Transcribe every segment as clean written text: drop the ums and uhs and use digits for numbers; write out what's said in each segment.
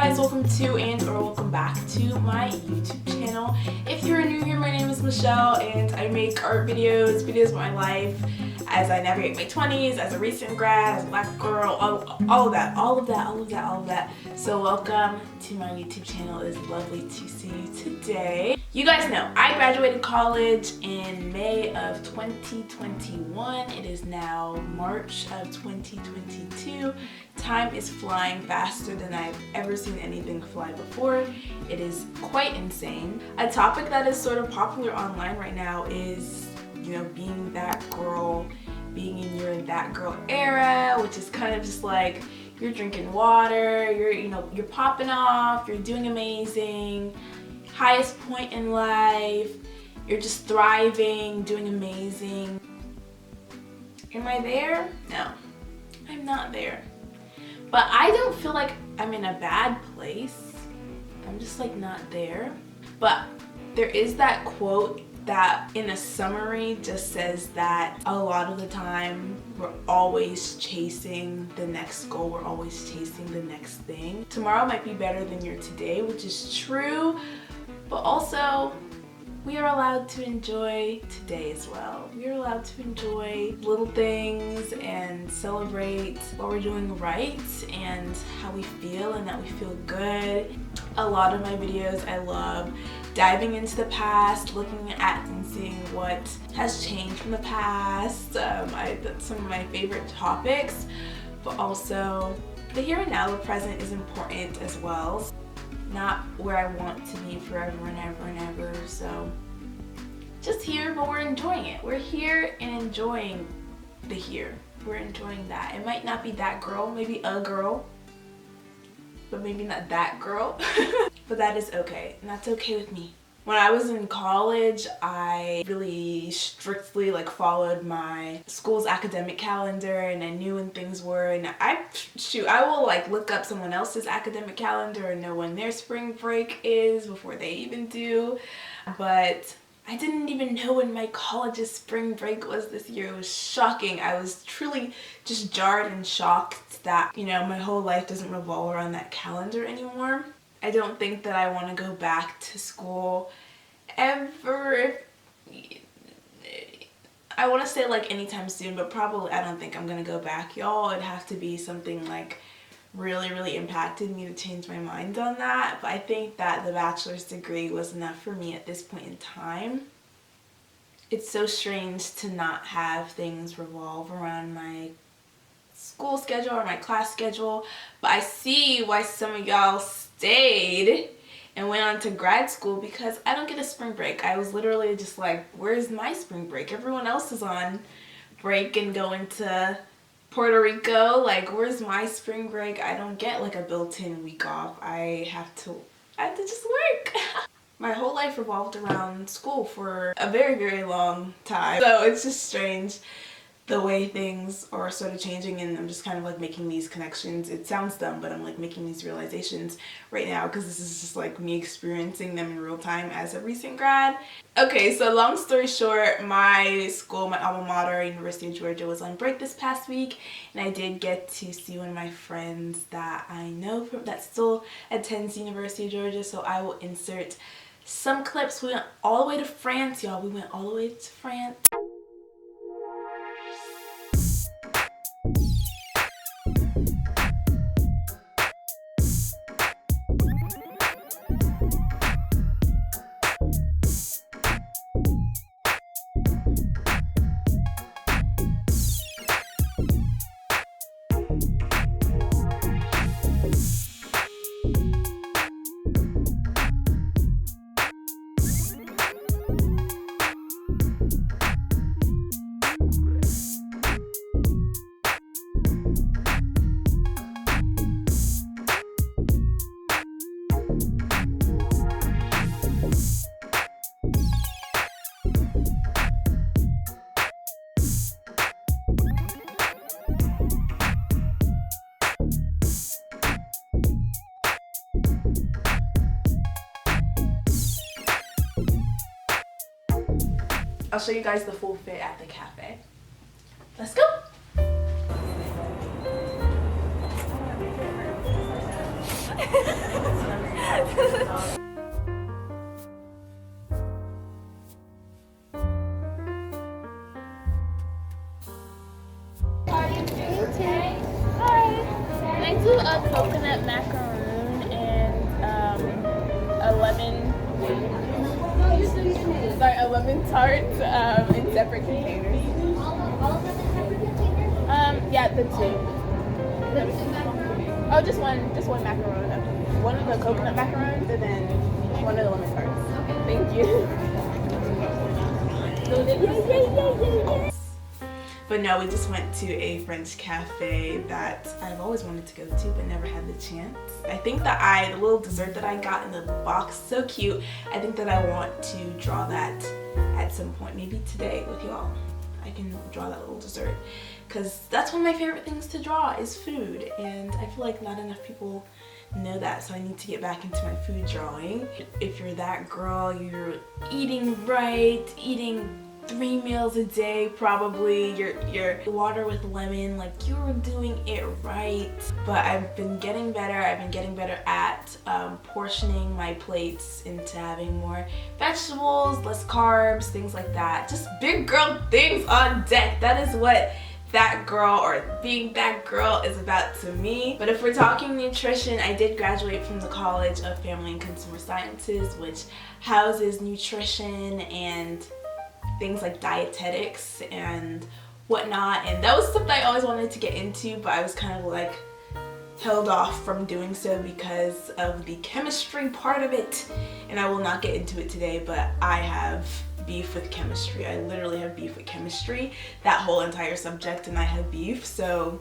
guys, welcome to or welcome back to my YouTube channel. If you're new here, my name is Michelle and I make art videos of my life as I navigate my 20s, as a recent grad, as a black girl, all of that. So welcome to my YouTube channel. It is lovely to see you today. You guys know I graduated college in May of 2021. It is now March of 2022. Time is flying faster than I've ever seen anything fly before. It is quite insane. A topic that is sort of popular online right now is, you know, being that girl, being in your that girl era, which is kind of just like you're drinking water, you're popping off, you're doing amazing, highest point in life, you're just thriving, doing amazing. Am I there? No, I'm not there. But I don't feel like I'm in a bad place. I'm just like not there. But there is that quote that in a summary just says that a lot of the time we're always chasing the next goal, we're always chasing the next thing. Tomorrow might be better than your today, which is true, but also we are allowed to enjoy today as well. We are allowed to enjoy little things and celebrate what we're doing right and how we feel and that we feel good. A lot of my videos I love diving into the past, looking at and seeing what has changed from the past. That's some of my favorite topics, but also the here and now, the present is important as well. Not where I want to be forever and ever and ever. So just here, but we're enjoying it. We're here and enjoying the here. We're enjoying that. It might not be that girl, maybe a girl, but maybe not that girl. But that is okay, and that's okay with me. When I was in college, I really strictly followed my school's academic calendar, and I knew when things were, and I will look up someone else's academic calendar and know when their spring break is before they even do. But I didn't even know when my college's spring break was this year. It was shocking. I was truly just jarred and shocked that, my whole life doesn't revolve around that calendar anymore. I don't think that I want to go back to school ever. I want to say anytime soon, but probably I don't think I'm going to go back, y'all. It'd have to be something really impacted me to change my mind on that. But I think that the bachelor's degree was enough for me at this point in time. It's so strange to not have things revolve around my school schedule or my class schedule, but I see why some of y'all stayed and went on to grad school, because I don't get a spring break. I was literally just like, where's my spring break? Everyone else is on break and going to Puerto Rico. Where's my spring break? I don't get a built-in week off. I have to just work. My whole life revolved around school for a very long time. So it's just strange the way things are sort of changing, and I'm just kind of making these connections. It sounds dumb, but I'm making these realizations right now because this is just me experiencing them in real time as a recent grad. Okay, so long story short, my school, my alma mater, University of Georgia, was on break this past week, and I did get to see one of my friends that I know that still attends University of Georgia, so I will insert some clips. We went all the way to France, y'all. We went all the way to France. I'll show you guys the full fit at the cafe. Let's go! I do a coconut macaroon and a lemon tart in separate containers. All of them in separate containers? Yeah, the two. Oh, just one macaron. One of the coconut macarons and then one of the lemon tarts. Okay. Thank you. Yay. But no, we just went to a French cafe that I've always wanted to go to but never had the chance. I think that the little dessert that I got in the box, so cute. I think that I want to draw that at some point, maybe today with y'all. I can draw that little dessert because that's one of my favorite things to draw is food, and I feel like not enough people know that, so I need to get back into my food drawing. If you're that girl, you're eating right, eating 3 meals a day probably, your water with lemon, like you're doing it right. But I've been getting better. I've been getting better at portioning my plates into having more vegetables, less carbs, things like that. Just big girl things on deck. That is what that girl or being that girl is about to me. But if we're talking nutrition, I did graduate from the College of Family and Consumer Sciences, which houses nutrition and things like dietetics and whatnot, and that was something I always wanted to get into, but I was kind of like held off from doing so because of the chemistry part of it, and I will not get into it today. But I have beef with chemistry. I literally have beef with chemistry, that whole entire subject, and I have beef. So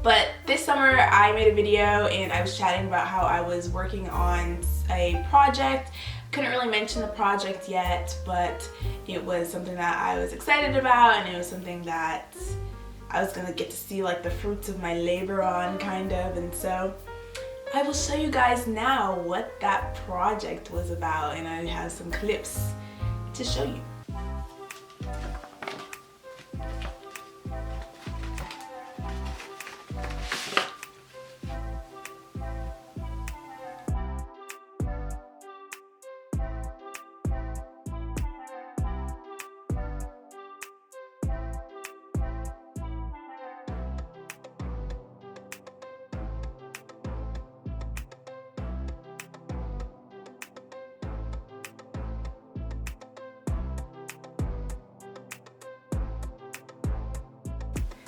but this summer I made a video and I was chatting about how I was working on a project. Couldn't really mention the project yet, but it was something that I was excited about, and it was something that I was gonna get to see like the fruits of my labor on, kind of. And so I will show you guys now what that project was about, and I have some clips to show you.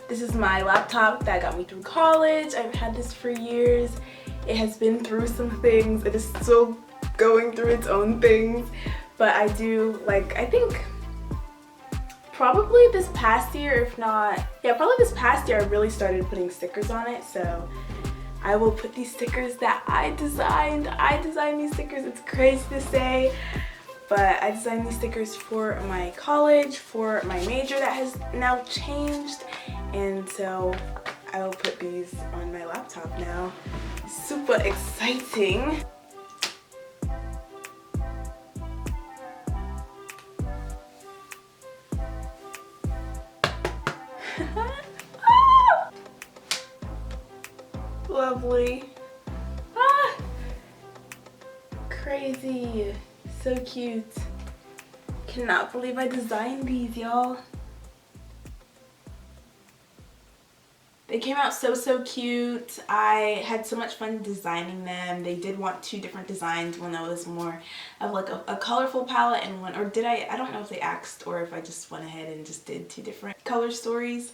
This is my laptop that got me through college. I've had this for years. It has been through some things. It is still going through its own things. But I do, like, I think probably this past year, if not, yeah, probably this past year I really started putting stickers on it. So I will put these stickers that I designed. I designed these stickers. It's crazy to say, but I designed these stickers for my college, for my major that has now changed. And so I will put these on my laptop now. Super exciting. Lovely. Crazy. So cute. Cannot believe I designed these, y'all. They came out so cute. I had so much fun designing them. They did want 2 different designs, one that was more of like a colorful palette, and one, or did I don't know if they asked or if I just went ahead and just did 2 different color stories.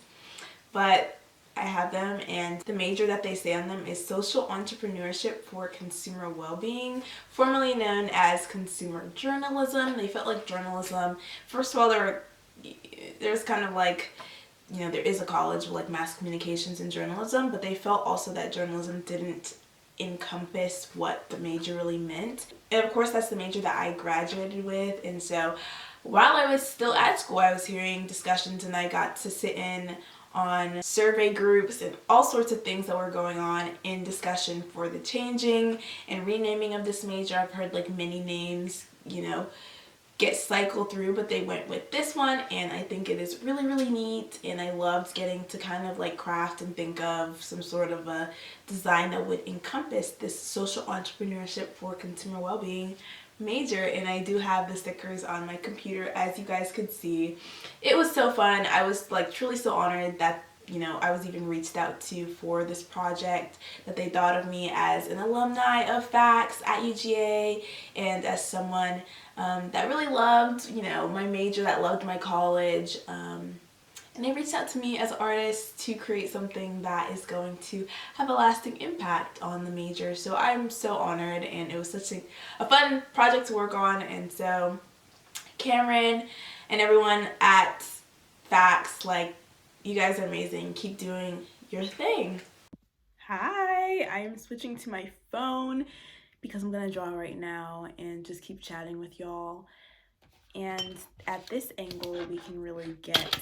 But I have them, and the major that they say on them is Social Entrepreneurship for Consumer Wellbeing, formerly known as Consumer Journalism. They felt like journalism, first of all, there's kind of like, you know, there is a college of like mass communications and journalism, but they felt also that journalism didn't encompass what the major really meant. And of course that's the major that I graduated with, and so while I was still at school I was hearing discussions, and I got to sit in on survey groups and all sorts of things that were going on in discussion for the changing and renaming of this major. I've heard like many names, you know, get cycled through, but they went with this one, and I think it is really, really neat, and I loved getting to kind of like craft and think of some sort of a design that would encompass this social entrepreneurship for consumer well-being major. And I do have the stickers on my computer, as you guys could see. It was so fun. I was like truly so honored that, you know, I was even reached out to for this project, that they thought of me as an alumni of FACS at UGA, and as someone that really loved, you know, my major, that loved my college. And they reached out to me as artists to create something that is going to have a lasting impact on the major. So I'm so honored, and it was such a fun project to work on. And so Cameron and everyone at FACS, like, you guys are amazing. Keep doing your thing. Hi, I am switching to my phone because I'm gonna draw right now and just keep chatting with y'all. And at this angle, we can really get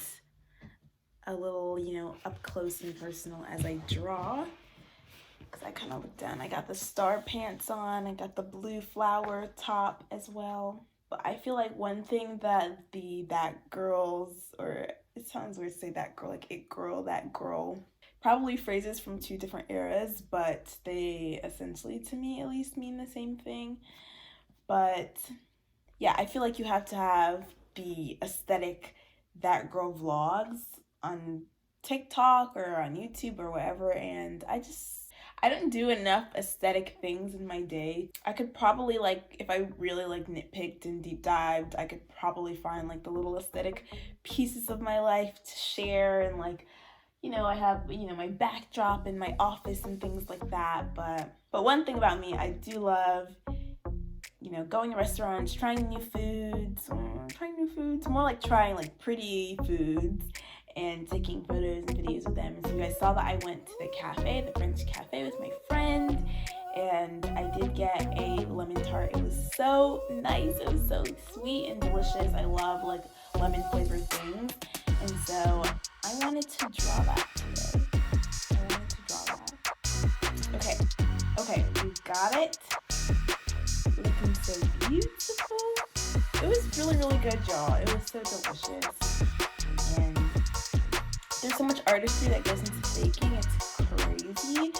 a little, you know, up close and personal as I draw. Because I kind of look down. I got the star pants on. I got the blue flower top as well. But I feel like one thing that that girls, or it sounds weird to say that girl, like it girl, that girl, probably phrases from two different eras, but they essentially, to me at least, mean the same thing. But yeah, I feel like you have to have the aesthetic that girl vlogs on TikTok or on YouTube or whatever, and I don't do enough aesthetic things in my day. I could probably, like, if I really like nitpicked and deep dived, I could probably find like the little aesthetic pieces of my life to share, and like, you know, I have, you know, my backdrop in my office and things like that. But one thing about me, I do love, you know, going to restaurants, trying new foods, more like trying like pretty foods and taking photos and videos of them. And so you guys saw that I went to the cafe, the French cafe, with my friend, and I did get a lemon tart. It was so nice. It was so sweet and delicious. I love like lemon flavored things, and so I wanted to draw that today. Okay, we got it. Looking so beautiful. It was really, really good, y'all. It was so delicious. And there's so much artistry that goes into baking. It's crazy.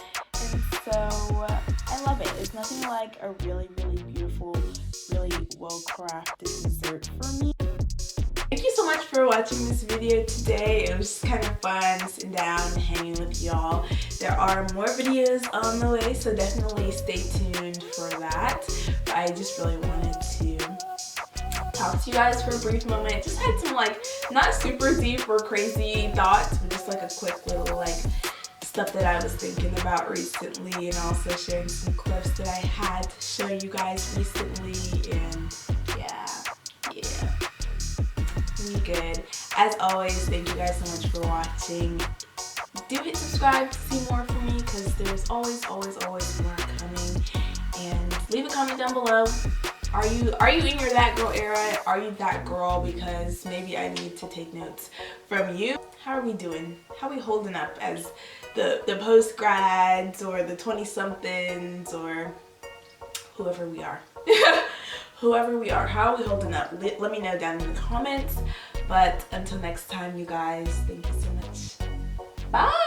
And so I love it. It's nothing like a really, really beautiful, really well-crafted dessert for me. Thank you so much for watching this video today. It was just kind of fun sitting down and hanging with y'all. There are more videos on the way, so definitely stay tuned for that. But I just really wanted to talk to you guys for a brief moment. Just had some like not super deep or crazy thoughts, but just like a quick little like stuff that I was thinking about recently, and also sharing some clips that I had to show you guys recently. And yeah. We good. As always, thank you guys so much for watching. Do hit subscribe to see more from me, because there's always more coming. And leave a comment down below. Are you in your that girl era? Are you that girl? Because maybe I need to take notes from you. How are we doing? How are we holding up as the post-grads or the 20-somethings or whoever we are? Whoever we are, how are we holding up? Let me know down in the comments. But until next time, you guys, thank you so much. Bye!